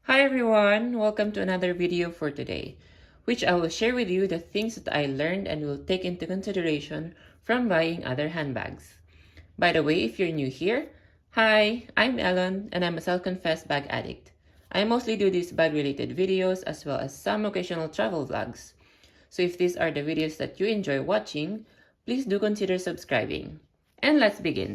Hi everyone, welcome to another video for today, which I will share with you the things that I learned and will take into consideration from buying other handbags. By the way, if you're new here, hi, I'm Ellen and I'm a self-confessed bag addict. I mostly do these bag-related videos as well as some occasional travel vlogs. So if these are the videos that you enjoy watching, please do consider subscribing. And let's begin.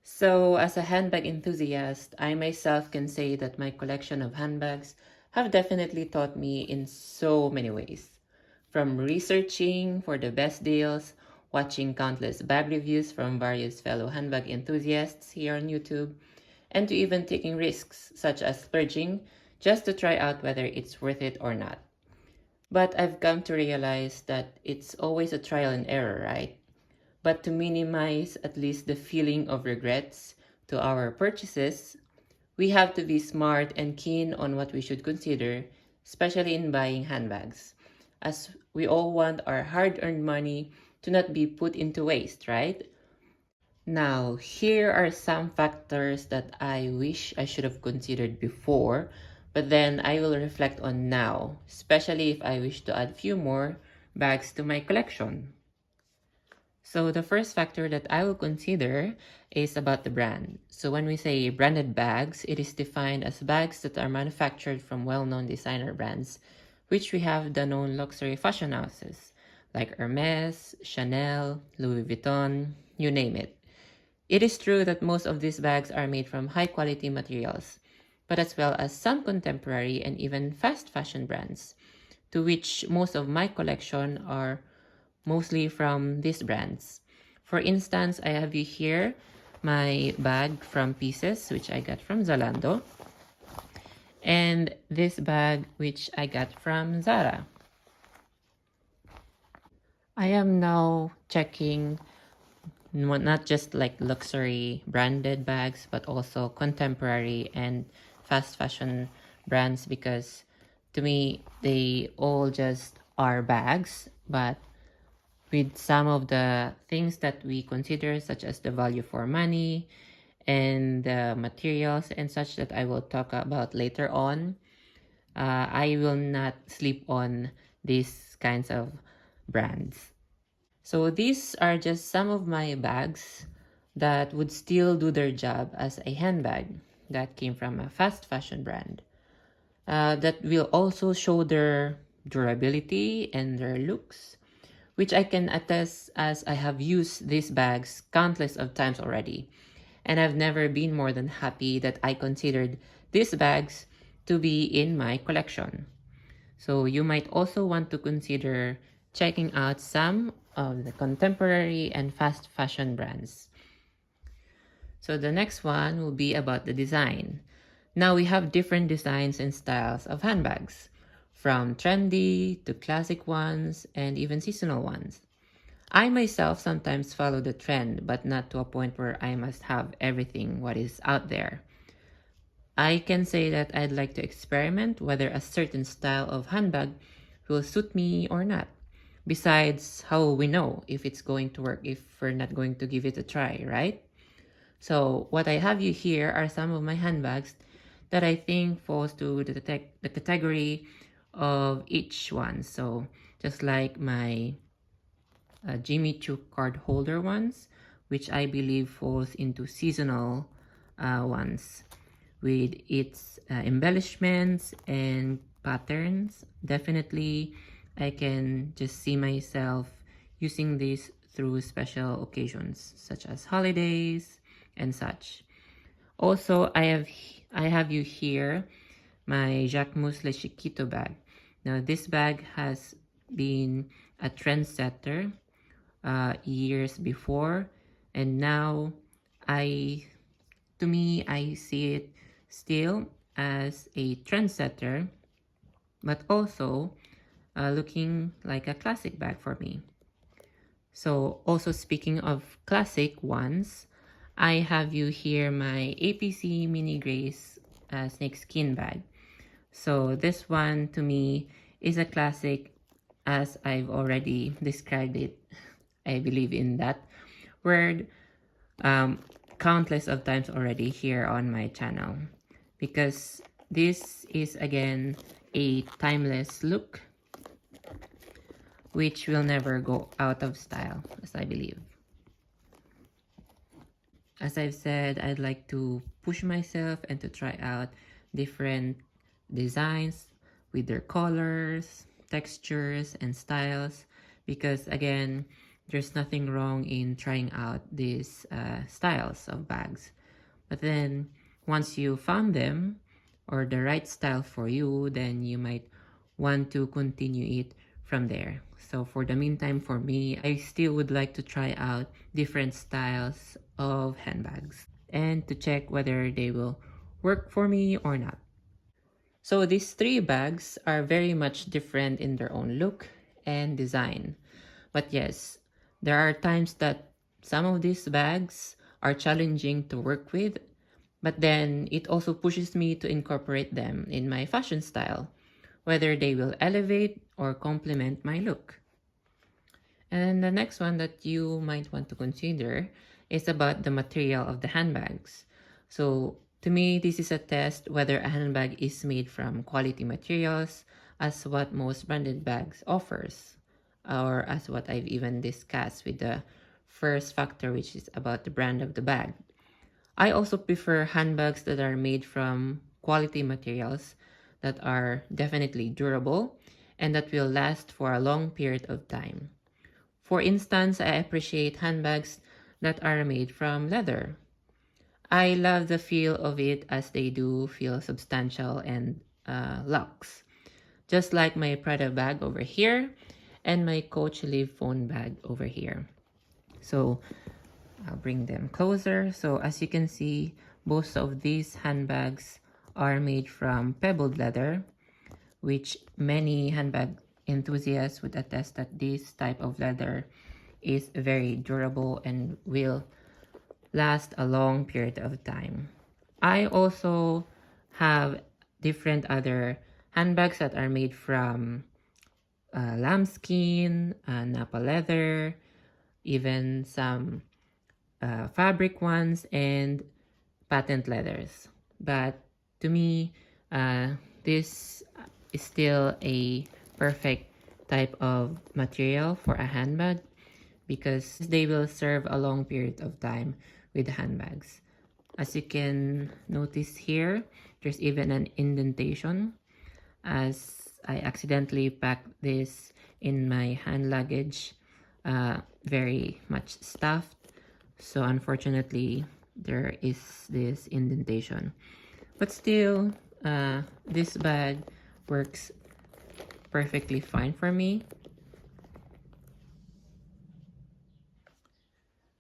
So, as a handbag enthusiast, I myself can say that my collection of handbags have definitely taught me in so many ways. From researching for the best deals, watching countless bag reviews from various fellow handbag enthusiasts here on YouTube, and to even taking risks such as splurging just to try out whether it's worth it or not. But I've come to realize that it's always a trial and error, right? But to minimize at least the feeling of regrets to our purchases, we have to be smart and keen on what we should consider, especially in buying handbags, as we all want our hard-earned money to not be put into waste, right? Now, here are some factors that I wish I should have considered before, but then I will reflect on now, especially if I wish to add few more bags to my collection. So the first factor that I will consider is about the brand. So when we say branded bags, it is defined as bags that are manufactured from well-known designer brands, which we have the known luxury fashion houses like Hermes, Chanel, Louis Vuitton, you name it. It is true that most of these bags are made from high-quality materials, but as well as some contemporary and even fast fashion brands, to which most of my collection are mostly from these brands. For instance, I have you here my bag from Pieces, which I got from Zalando, and this bag, which I got from Zara. I am now checking not just like luxury branded bags, but also contemporary and fast fashion brands because to me, they all just are bags, but with some of the things that we consider, such as the value for money and the materials and such that I will talk about later on. I will not sleep on these kinds of brands. So these are just some of my bags that would still do their job as a handbag that came from a fast fashion brand. That will also show their durability and their looks, which I can attest as I have used these bags countless of times already. And I've never been more than happy that I considered these bags to be in my collection. So you might also want to consider checking out some of the contemporary and fast fashion brands. So the next one will be about the design. Now we have different designs and styles of handbags, from trendy to classic ones and even seasonal ones. I myself sometimes follow the trend, but not to a point where I must have everything what is out there. I can say that I'd like to experiment whether a certain style of handbag will suit me or not. Besides, how will we know if it's going to work if we're not going to give it a try, right? So what I have you here are some of my handbags that I think falls to the category of each one. So just like my Jimmy Choo card holder ones, which I believe falls into seasonal ones with its embellishments and patterns. Definitely, I can just see myself using this through special occasions such as holidays and such. Also, I have you here my Jacquemus Le Chiquito bag. Now, this bag has been a trendsetter years before, and now I to me I see it still as a trendsetter, but also looking like a classic bag for me. So also speaking of classic ones, I have you here my APC Mini Grace snake skin bag. So this one to me is a classic as I've already described it. I believe in that word. um, countless of times already here on my channel, because this is again a timeless look which will never go out of style, as I believe. As I've said, I'd like to push myself and to try out different designs with their colors, textures, and styles, because again, there's nothing wrong in trying out these styles of bags. But then once you found them or the right style for you, then you might want to continue it from there. So for the meantime, for me, I still would like to try out different styles of handbags and to check whether they will work for me or not. So these three bags are very much different in their own look and design. But yes, there are times that some of these bags are challenging to work with, but then it also pushes me to incorporate them in my fashion style, whether they will elevate or complement my look. And the next one that you might want to consider is about the material of the handbags. So to me, this is a test whether a handbag is made from quality materials, as what most branded bags offers, or as what I've even discussed with the first factor, which is about the brand of the bag. I also prefer handbags that are made from quality materials that are definitely durable and that will last for a long period of time. For instance, I appreciate handbags that are made from leather. I love the feel of it, as they do feel substantial and luxe. Just like my Prada bag over here and my Coach Live phone bag over here. So I'll bring them closer. So as you can see, most of these handbags are made from pebbled leather, which many handbag enthusiasts would attest that this type of leather is very durable and will last a long period of time. I also have different other handbags that are made from lambskin, napa leather, even some fabric ones, and patent leathers. But to me, this is still a perfect type of material for a handbag, because they will serve a long period of time with handbags. As you can notice here, there's even an indentation, as I accidentally packed this in my hand luggage, very much stuffed. So unfortunately, there is this indentation. But still, this bag works perfectly fine for me.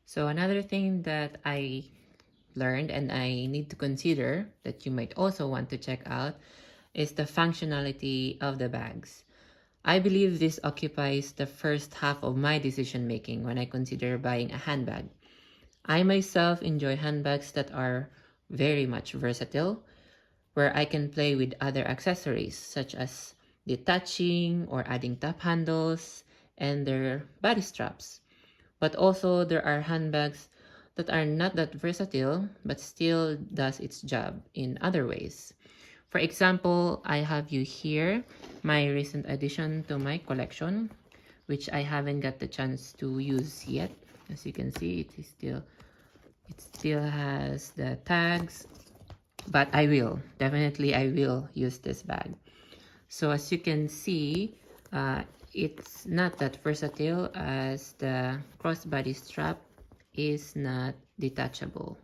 So another thing that I learned and I need to consider, that you might also want to check out, is the functionality of the bags. I believe this occupies the first half of my decision making when I consider buying a handbag. I myself enjoy handbags that are very much versatile, where I can play with other accessories such as detaching or adding top handles and their body straps. But also there are handbags that are not that versatile but still does its job in other ways. For example, I have you here my recent addition to my collection, which I haven't got the chance to use yet. As you can see, it still has the tags, but I will definitely I will use this bag. So as you can see, it's not that versatile, as the crossbody strap is not detachable,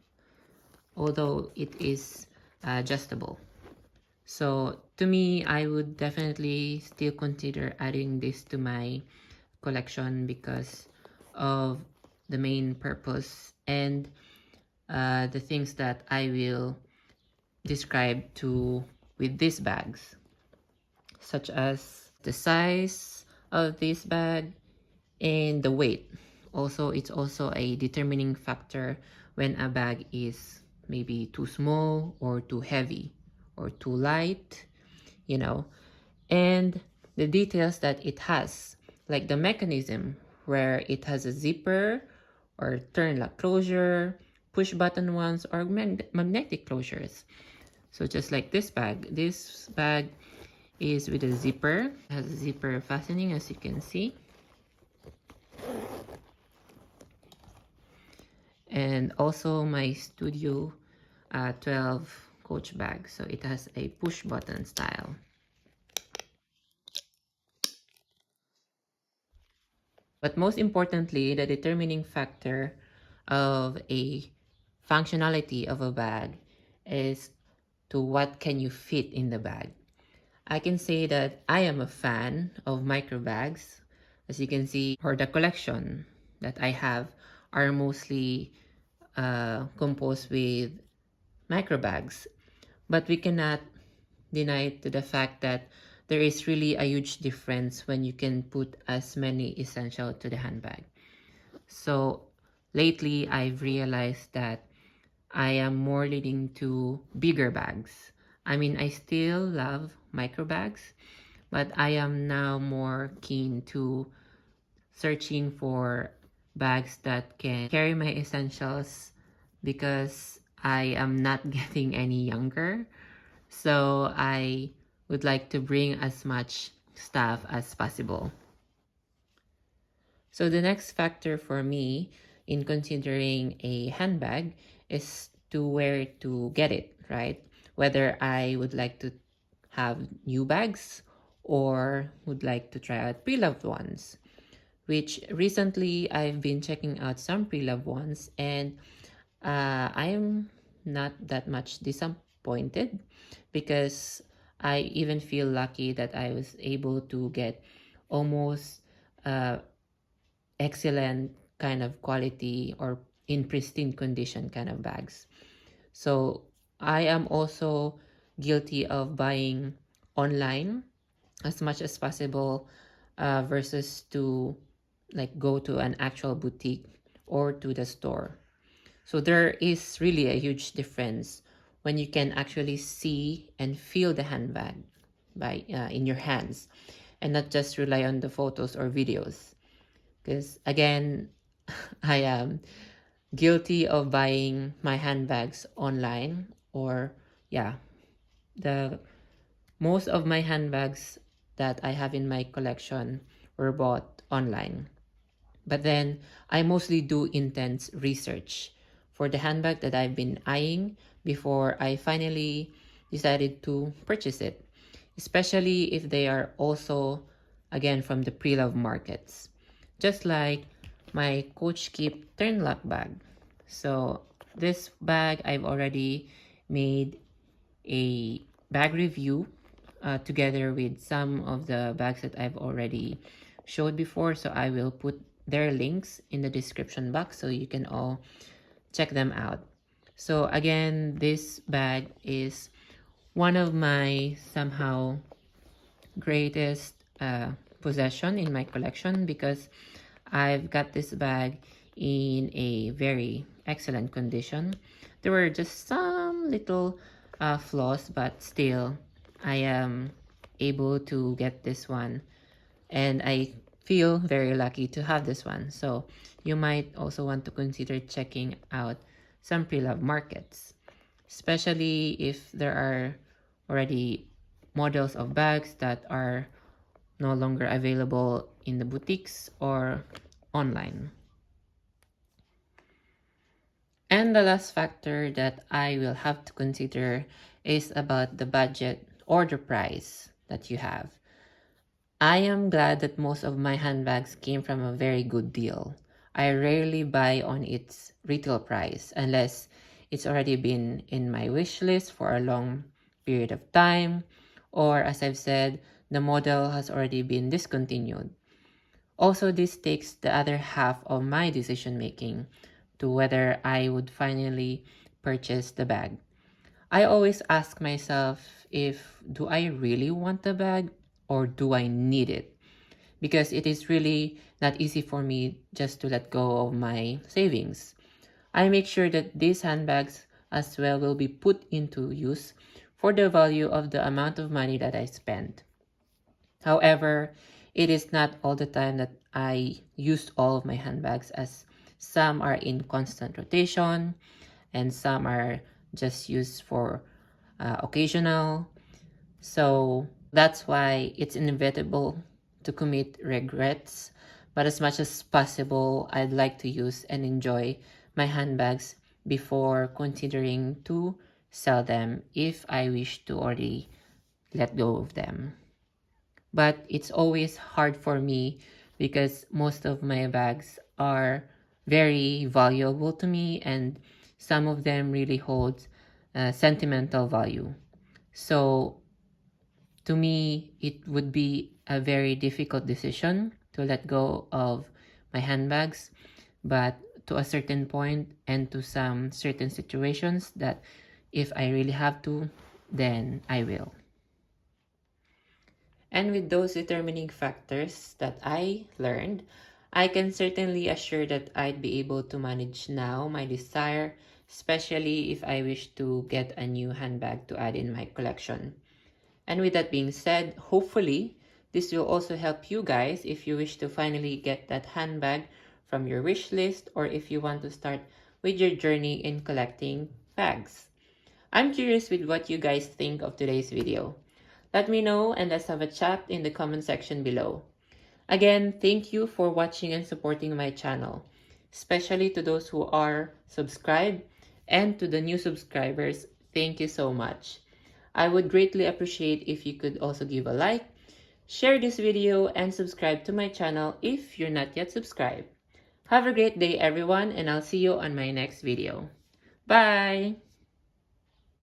although it is adjustable. So to me, I would definitely still consider adding this to my collection because of the main purpose and the things that I will describe to with these bags, such as the size of this bag and the weight. Also, it's also a determining factor when a bag is maybe too small or too heavy or too light, you know, and the details that it has, like the mechanism where it has a zipper or turn lock closure, push button ones, or magnetic closures. So just like this bag is with a zipper, has a zipper fastening as you can see. And also my Studio 12 coach bag. So it has a push button style. But most importantly, the determining factor of a functionality of a bag is to what can you fit in the bag. I can say that I am a fan of micro bags. As you can see, or the collection that I have are mostly composed with micro bags. But we cannot deny to the fact that there is really a huge difference when you can put as many essential to the handbag. So lately, I've realized that I am more leaning to bigger bags. I mean, I still love micro bags, but I am now more keen to searching for bags that can carry my essentials because I am not getting any younger. So I would like to bring as much stuff as possible. So the next factor for me in considering a handbag is to where to get it, right? Whether I would like to have new bags or would like to try out pre-loved ones, which recently I've been checking out some pre-loved ones and I am not that much disappointed because I even feel lucky that I was able to get almost uh, excellent kind of quality or in pristine condition kind of bags. So I am also guilty of buying online as much as possible versus to like go to an actual boutique or to the store. So there is really a huge difference when you can actually see and feel the handbag by in your hands and not just rely on the photos or videos. Because again, I am guilty of buying my handbags online or yeah, the most of my handbags that I have in my collection were bought online. But then I mostly do intense research for the handbag that I've been eyeing before I finally decided to purchase it, especially if they are also, again, from the pre-love markets. Just like my Coach Keep Turn Lock bag. So this bag, I've already made a bag review together with some of the bags that I've already showed before. So I will put their links in the description box so you can all check them out. So again, this bag is one of my somehow greatest possession in my collection because I've got this bag in a very excellent condition. There were just some little flaws, but still I am able to get this one and I feel very lucky to have this one. So you might also want to consider checking out some pre-love markets, especially if there are already models of bags that are no longer available in the boutiques or online. And the last factor that I will have to consider is about the budget or the price that you have. I am glad that most of my handbags came from a very good deal. I rarely buy on its retail price unless it's already been in my wish list for a long period of time, or as I've said, the model has already been discontinued. Also, this takes the other half of my decision making to whether I would finally purchase the bag. I always ask myself if do I really want the bag or do I need it? Because it is really not easy for me just to let go of my savings. I make sure that these handbags as well will be put into use for the value of the amount of money that I spend. However, it is not all the time that I used all of my handbags as Some are in constant rotation, and some are just used for occasional. So that's why it's inevitable to commit regrets. But as much as possible, I'd like to use and enjoy my handbags before considering to sell them if I wish to already let go of them. But it's always hard for me because most of my bags are very valuable to me, and some of them really hold sentimental value. So to me, it would be a very difficult decision to let go of my handbags, but to a certain point and to some certain situations that if I really have to, then I will. And with those determining factors that I learned, I can certainly assure that I'd be able to manage now my desire, especially if I wish to get a new handbag to add in my collection. And with that being said, hopefully, this will also help you guys if you wish to finally get that handbag from your wish list or if you want to start with your journey in collecting bags. I'm curious with what you guys think of today's video. Let me know and let's have a chat in the comment section below. Again, thank you for watching and supporting my channel, especially to those who are subscribed, and to the new subscribers, thank you so much. I would greatly appreciate if you could also give a like, share this video, and subscribe to my channel if you're not yet subscribed. Have a great day everyone, and I'll see you on my next video. Bye!